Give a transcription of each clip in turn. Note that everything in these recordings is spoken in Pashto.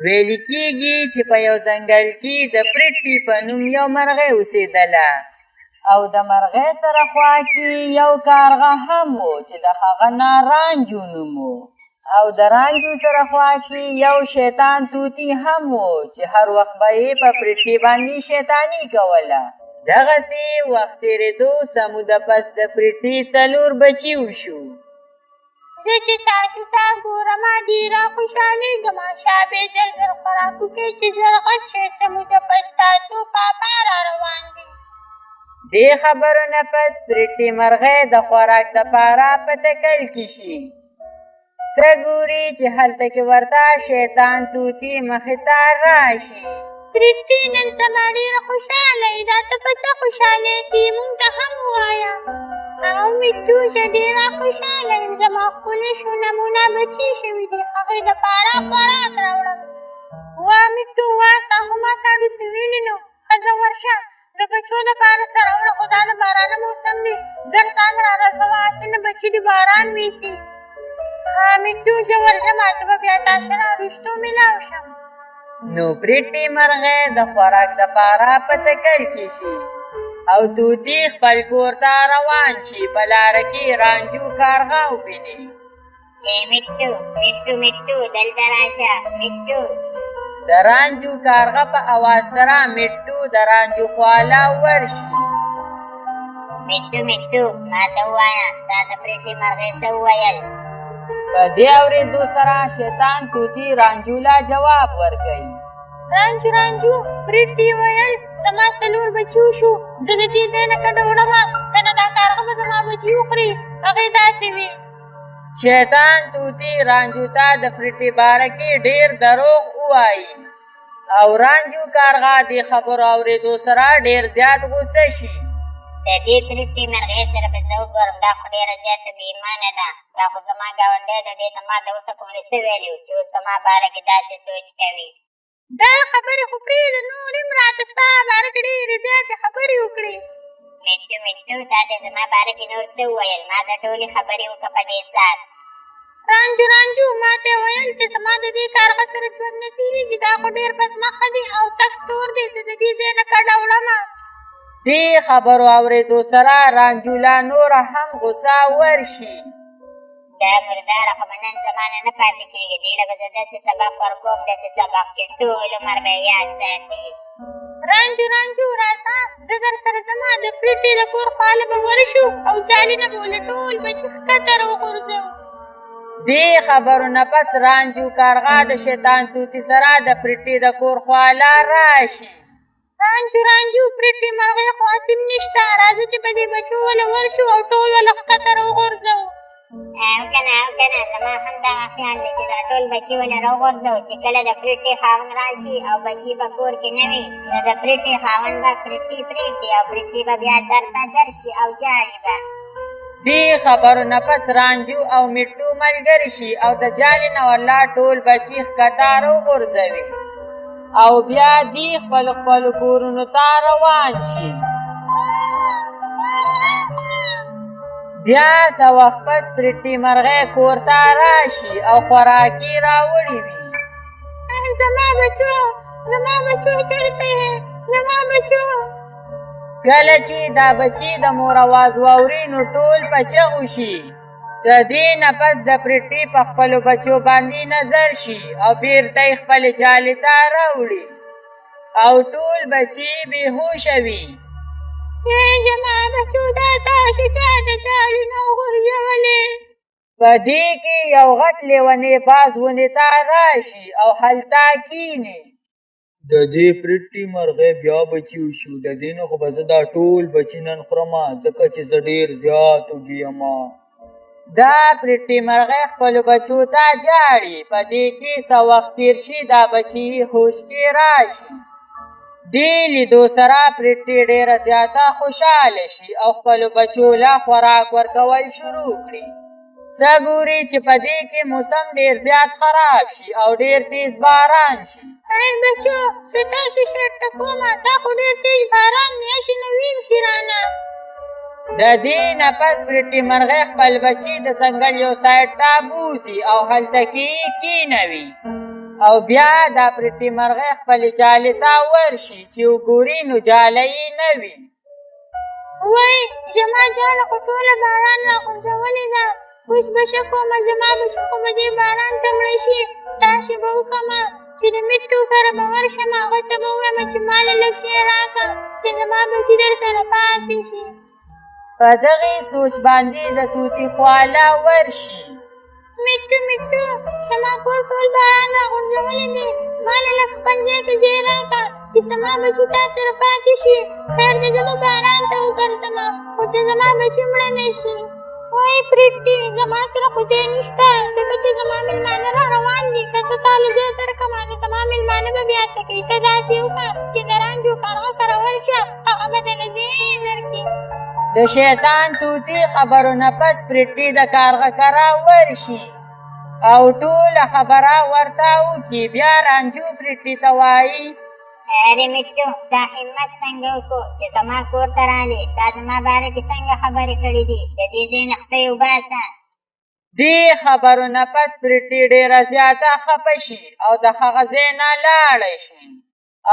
ویل کېږي چې په یو ځنګل کې د پرټي په نوم یو مرغۍ اوسېدله او د مرغۍ سره خوا کې یو کارغه هم و چې د هغه نه رانجو نوم و او د رانجو سره خوا کې یو شیطان توتي هم و چې هر وخت به یې په پرټي باندې شیطاني کوله. دغسې وخت تېرېدو سموده پس د پرټي 4 بچي وشو. زه چې تاسو ته ګورم ډېره خوشحالېږم. شابې زر زر خوراک وکړئ چې زر غټ شئ. سموده پس تاسو پاپا را روان دي. دې خبرو نه پس پرټي مرغۍ د خوراک دپاره په تکل کې شي. څه ګوري چې هلته کې ورته شیطان توتي مخې ته راشي. پرټي نن سبا ډېره خوشحاله یې. دا ته په څه خوشحالېږې؟ موږ ته هم ووایه. او میټوشه ډېره خوشحاله یم. زما ښکلې شونمونه بچي شوي دي. هغې دپاره خوراک راوړم. وا میټو وا تا خو ما ته ډوسې ویلې نو. ښځه ورشه د بچو دپاره څه راوړه. خو دا د بارانه موسم دی. زر ځان را رسوه هسې نه بچي د باران ویسي. ها میټوشه ورشه ما چې به بیا تا سره رښتو میلاو شم. نو پرټي مرغۍ د خوراک دپاره په تکل کې شي او توتي خپل کور ته روان شي. په لاره کې رانجو کارغه وویني. میټو میټو میټو دلته راشه میټو. د رانجو کارغه په اواز سره میټو د رانجو خواله ورشي. میټو میټو ما ته ووایه تا د پرټي مرغۍ څه وویل؟ په دې اورېدو سره شیطان توتي رانجو له جواب ورکوي. رانجو رانجو پرټي ویل زما 4 بچي وشو. زه د دې ځای نه کډه وړم که نه دا کارغه به زما بچي وخوري. هغې داسې وي. شیطان توتي رانجو ته د پرټي باره کې ډېر دروغ ووایي او رانجو کارغه دې خبرو اورېدو سره ډېر زیات غوسه شي. د دې پرټي مرغۍ سره به زه وګورم. دا خو ډېره زیاته بې ایمانه ده. دا خو زما ګاونډی ده. دې ته ما د اوسه پورې څه ویلي وو چې اوس زما باره کې داسې سوچ کوي. دا خبرې خو پرېږده. نور هم راته ستا باره کې ډېرې زیاتې خبرې وکړې. میټو میټو تا د زما باره کې نور څه وویل؟ ما ته ټولې خبرې وکړه په دې ساعت. رانجو رانجو ما ته یې ویل چې زما د دې کارغه سره ژوند نه تېرېږي. دا خو ډېر بدمخه دی او تک تور دی. زه د دې ځای نه کډه وړمه. دې خبرو اورېدو سره رانجو لا نوره هم غوسه ورشي. دا مرداره خو به نن زما نه نه پاتې کېږي. دې به زه داسې سبق ورکوم داسې سبق چې ټول عمر به یاد ساتي. رانجو رانجو راځه زه در سره زما د پرټي د کور خواله به ورشو او جالې نه به ولې ټول بچي ښکته راوغورځوو. دې خبرو نه پس رانجو کارغه د شیطان توتي سره د پرټي د کور خواله راشي. رانجو رانجو پرټي مرغۍ خو هسې نشته. راځه چې په دې بچو وله ورشو او ټول وله ښکته راوغورځوو. او کنه زما هم دغه خیال دی چې دا ټول بچي ونه راوغورځوو چې کله د پرټي خاوند راشي او بچي به کور کې نه وي نو د پرټي خاوند به پرټي پرېږدي او پرټي به بیا درته درشي او جاړي به. دې خبرو نه پس رانجو او میټو ملګري شي او د جالې نه ورلا ټول بچي ښکته راوغورځوي او بیا دې خپلو کورونو ته روان شي. بیا څه وخت پس پرټي مرغۍ کور ته راشي او خوراکي راوړي وي. زما بچو چېرته یې؟ زما بچو. کله چې دا بچي د مور اواز واوري نو ټول په چغو شي. د دې نه پس د پرټي په خپلو بچو باندې نظر شي او بېرته یې خپلې جالې ته راوړي او ټول بچي بېهوشه وي. زما بچو دا تاسو چا د جالې نه وغورځولې؟ په دې کې یو غټ لیونی باز ونې ته راشي او هلته کیني. د دې پرټي مرغۍ بیا بچي وشو. د دې نه خو به زه دا ټول بچي نن خورمه ځکه چې زه ډېر زیات وږي یمه. دا پرټي مرغۍ خپلو بچو ته جاړي. په دې کې څه وخت تېر شي دا بچي هوش کې راشي. دې لیدو سره پرټي ډېره زیاته خوشحاله شي او خپلو بچو له خوراک ورکول شروع کړي. څه ګوري چې په دې کې موسم ډېر زیات خراب شي او ډېر تیز باران شي. ای بچو زه تاسو شرطه کومه دا خو ډېر تیز باران دی. هسې نه ویم شي رانه. د دې نه پس پرټي مرغۍ خپل بچي د ځنګل یو سایډ ته بوځي او هلته کې یې کینوي. او بیا دا پرټي مرغۍ خپلې جالې ته ورشي چې وګوري نو جاله یې نه وي. وای زما جاله خو ټوله باران راغورځولې ده، اوس به ښه کومه زما بچي خو به دې باران ته مړه شي. داسې به وکړمه چې د مټو کره به ورشم، هغه ته به ووایم چې ماله لږ شی راکړه چې زما بچي در سره پاتې شي. په دغې سوچ باندې د طوطي خواله ورشي. مټو زما کور ټول باران راغورځولی دی، ماله لږ خپل ځای کې ځای راکړه چې زما بچي تا سره پاتې شي. خیر دی زه به باران ته وګرځمه خو چې زما بچي مړه نه شي. وای پرټي زما سره خو ځای نشته ځکه چې زما مېلمانه را روان دي، که زه تا له ځای درکړمه نو زما مېلمانه به بیا څه کوي. ته داسې وکړه چې د رانجو کارغه کره ورشه، هغه به درله ځای درکړي. د شیطان طوطي خبرو نه پس پرټي د کارغه کره ورشي او ټوله خبره ورته وکړي. بیا رانجو پرټي ته وایي ارې مټو دا همت څنګه وکړو چې زما کور ته رالې؟ تا زما باره کې څنګه خبرې کړې دي؟ د دې ځای نه خپې وباسه. دې خبرو نه پس پرټي ډېره زیاته خفه شي او د هغه ځای نه لاړی شي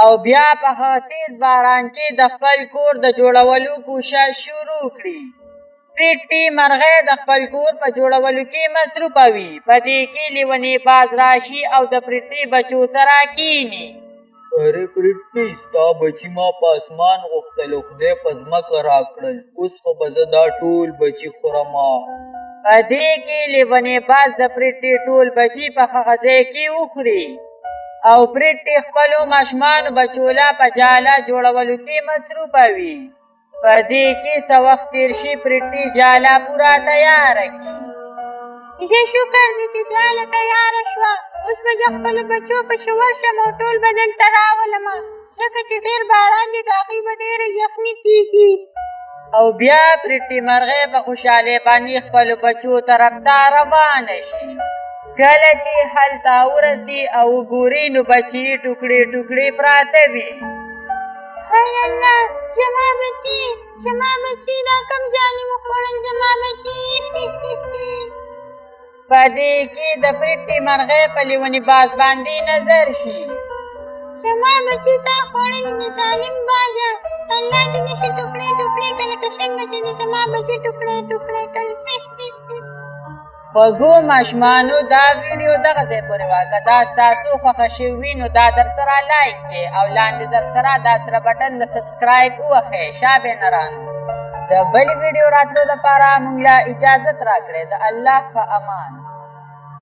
او بیا په هغه تیز باران کې د خپل کور د جوړولو کوشش شروع کړي. پرټي مرغۍ د خپل کور په جوړولو کې مصروفه وي. په دې کې لیونی باز راشي او د پرټي بچو سره کیني. ارې پرټي ستا بچي ما په اسمان غوښتل، خدای په ځمکه راکړل، اوس خو به زه دا ټول بچي خورمه. په دې کې لیونی باز د پرټي ټول بچي په هغه ځای کې وخوري او پرټي خپلو ماشومانو بچو له په جاله جوړولو کې مصروفه وي. په دې کې څه وخت تېر شي پرټي جاله پوره تیاره کړي. ښه شکر دی چې جاله تیاره شوه، اوس به زه خپلو بچو پسې ورشم او ټول به دلته راولمه ځکه چې ډېر باران دی، د هغوی به ډېره یخني کېږي. او بیا پرټي مرغۍ په خوشحالۍ باندې خپلو بچو طرف ته روانه شي. کله چې هلته ورسي او وګوري نو بچي ټوکړې ټوکړې پراته وي. هی الله زما بچي دا کوم ظالم وخوړل زما بچي. په دې کې د پرټي مرغۍ په لیوني باز باندې نظر شي. زما بچي تا خوړلي د ظالم بازه، الله دې نشي ټوکړې ټوکړې کړه لکه څنګه چې د زما بچي ټوکړې ټوکړې کړل. خوږو ماشومانو دا ویډیو دغه ځای پورې وه. که دا ستاسو خوښه شوي وي نو دا در سره لایک کړئ او لاندې در سره دا سره بټن د سبسکرایب ووهئ. شابینرانو د بلې ویډیو راتلو دپاره موږ له اجازت راکړئ. د الله په امان.